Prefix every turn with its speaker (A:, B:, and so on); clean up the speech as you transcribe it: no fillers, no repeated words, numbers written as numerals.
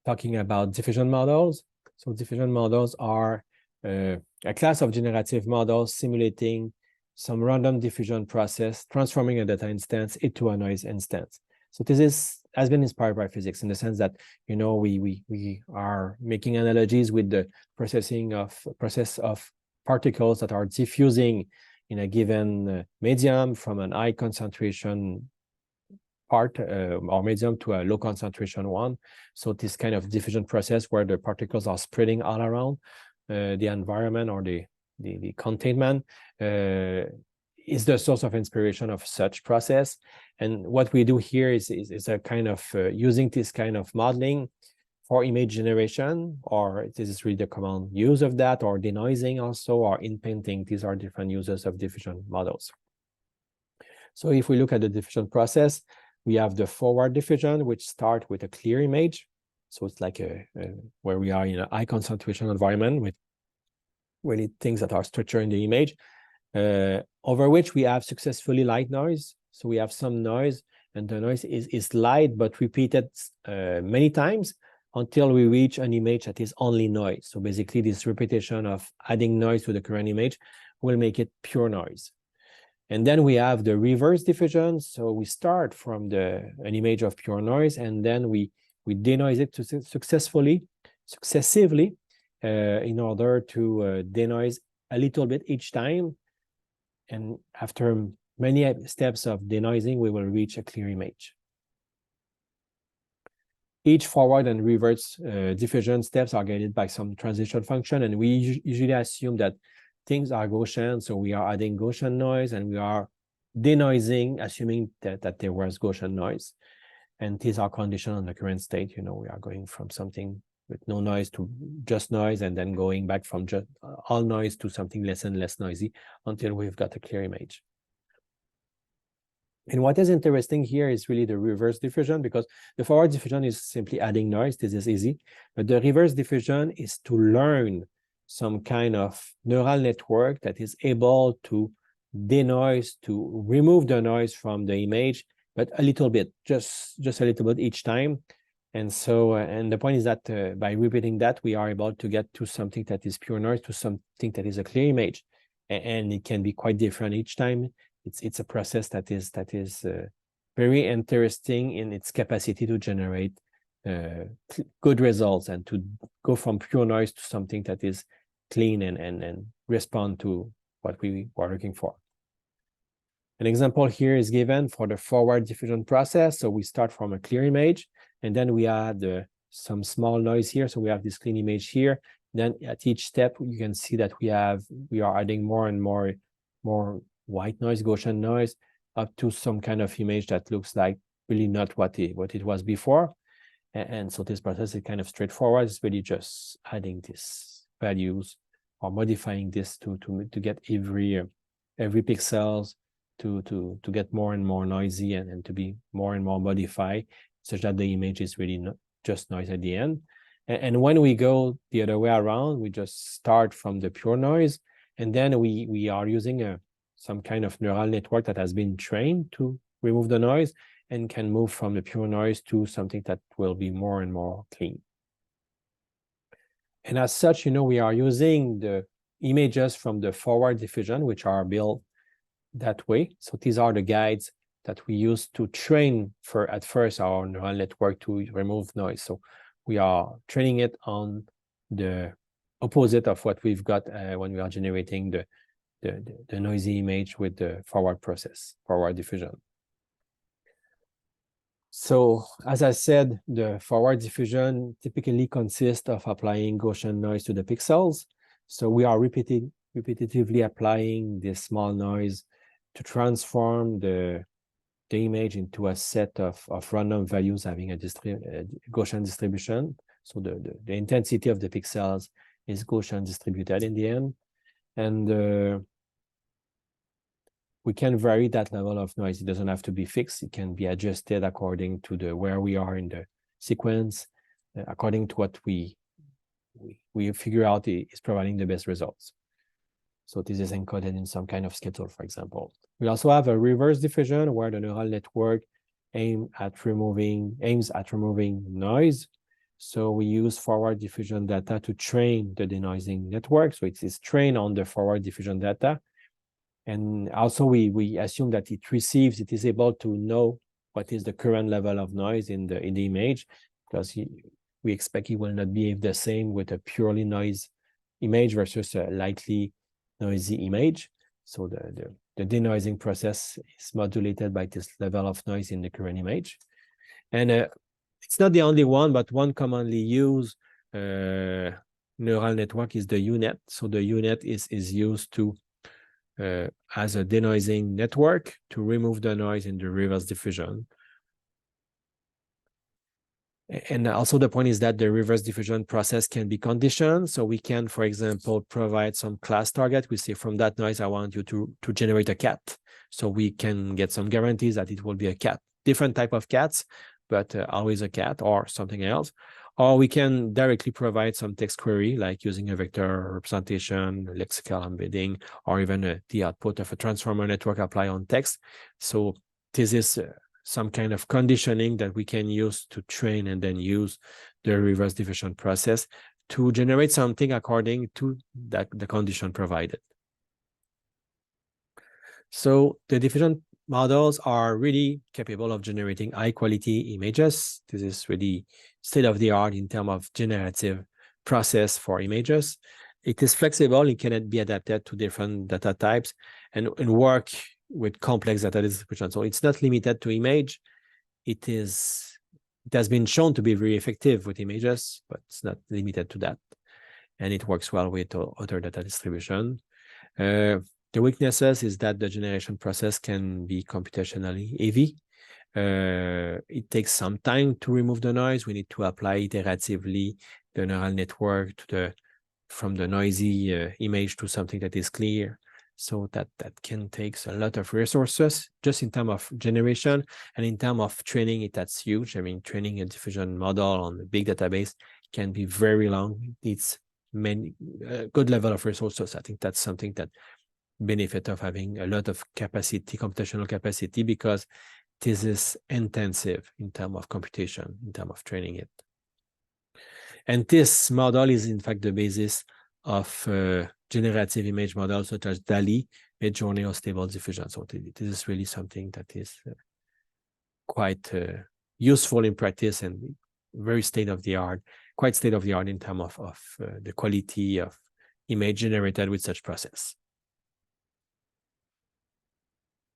A: talking about diffusion models. So diffusion models are a class of generative models simulating some random diffusion process, transforming a data instance into a noise instance. So this has been inspired by physics in the sense that, you know, we are making analogies with the process of particles that are diffusing in a given medium from an high concentration part or medium to a low concentration one. So this kind of diffusion process where the particles are spreading all around the environment or the containment is the source of inspiration of such process. And what we do here is a kind of using this kind of modeling for image generation, or this is really the common use of that, or denoising also, or inpainting. These are different uses of diffusion models. So if we look at the diffusion process, we have the forward diffusion, which start with a clear image. So it's like where we are in a high concentration environment with really things that are structured in the image, over which we have successfully light noise. So we have some noise, and the noise is light but repeated many times until we reach an image that is only noise. So basically this repetition of adding noise to the current image will make it pure noise. And then we have the reverse diffusion. So we start from an image of pure noise, and then we denoise it successively in order to denoise a little bit each time. And after many steps of denoising, we will reach a clear image. Each forward and reverse diffusion steps are guided by some transition function, and we usually assume that things are Gaussian, so we are adding Gaussian noise, and we are denoising, assuming that there was Gaussian noise. And these are conditioned on the current state. You know, we are going from something with no noise to just noise, and then going back from just all noise to something less and less noisy until we've got a clear image. And what is interesting here is really the reverse diffusion, because the forward diffusion is simply adding noise. This is easy. But the reverse diffusion is to learn some kind of neural network that is able to denoise, to remove the noise from the image, but a little bit, just a little bit each time. And so, and the point is that by repeating that, we are able to get to something that is pure noise, to something that is a clear image. And it can be quite different each time. It's a process that is very interesting in its capacity to generate good results and to go from pure noise to something that is clean and respond to what we are looking for. An example here is given for the forward diffusion process. So we start from a clear image, and then we add some small noise here. So we have this clean image here. Then at each step, you can see that we are adding more and more white noise, Gaussian noise, up to some kind of image that looks like really not what it was before. And so this process is kind of straightforward. It's really just adding these values or modifying this to get every pixels to get more and more noisy and to be more and more modified, such that the image is really not just noise at the end. And when we go the other way around, we just start from the pure noise, and then we are using some kind of neural network that has been trained to remove the noise and can move from the pure noise to something that will be more and more clean. And as such, you know, we are using the images from the forward diffusion, which are built that way. So these are the guides that we use to train at first our neural network to remove noise. So we are training it on the opposite of what we've got when we are generating the noisy image with the forward diffusion. So as I said, the forward diffusion typically consists of applying Gaussian noise to the pixels. So we are repetitively applying this small noise to transform the image into a set of random values having a Gaussian distribution. So the intensity of the pixels is Gaussian distributed in the end. And we can vary that level of noise. It doesn't have to be fixed. It can be adjusted according to where we are in the sequence, according to what we figure out is providing the best results. So this is encoded in some kind of schedule, for example. We also have a reverse diffusion where the neural network aims at removing noise. So we use forward diffusion data to train the denoising network. So it is trained on the forward diffusion data. And also we assume that it is able to know what is the current level of noise in the image, because we expect it will not behave the same with a purely noise image versus a lightly noisy image. So the denoising process is modulated by this level of noise in the current image. And it's not the only one, but one commonly used neural network is the UNet. So the UNet is used to as a denoising network to remove the noise in the reverse diffusion. And also the point is that the reverse diffusion process can be conditioned. So we can, for example, provide some class target. We say from that noise, I want you to generate a cat. So we can get some guarantees that it will be a cat. Different type of cats, but always a cat or something else. Or we can directly provide some text query, like using a vector representation, lexical embedding, or even the output of a transformer network apply on text. So this is some kind of conditioning that we can use to train and then use the reverse diffusion process to generate something according to the condition provided. So the diffusion models are really capable of generating high quality images. This is really state of the art in terms of generative process for images. It is flexible, it can be adapted to different data types and work with complex data distribution. So it's not limited to image. It has been shown to be very effective with images, but it's not limited to that. And it works well with other data distribution. The weaknesses is that the generation process can be computationally heavy. It takes some time to remove the noise. We need to apply iteratively the neural network from the noisy image to something that is clear. So that can take a lot of resources just in terms of generation, and in terms of training that's huge. I mean, training a diffusion model on a big database can be very long. It's many good level of resources. I think that's something that benefit of having a lot of capacity, computational capacity, because this is intensive in terms of computation, in terms of training it. And this model is in fact the basis of generative image models such as DALI, Mid-Journey, or Stable Diffusion. So this is really something that is quite useful in practice and very state-of-the-art, quite state-of-the-art in terms of the quality of image generated with such process.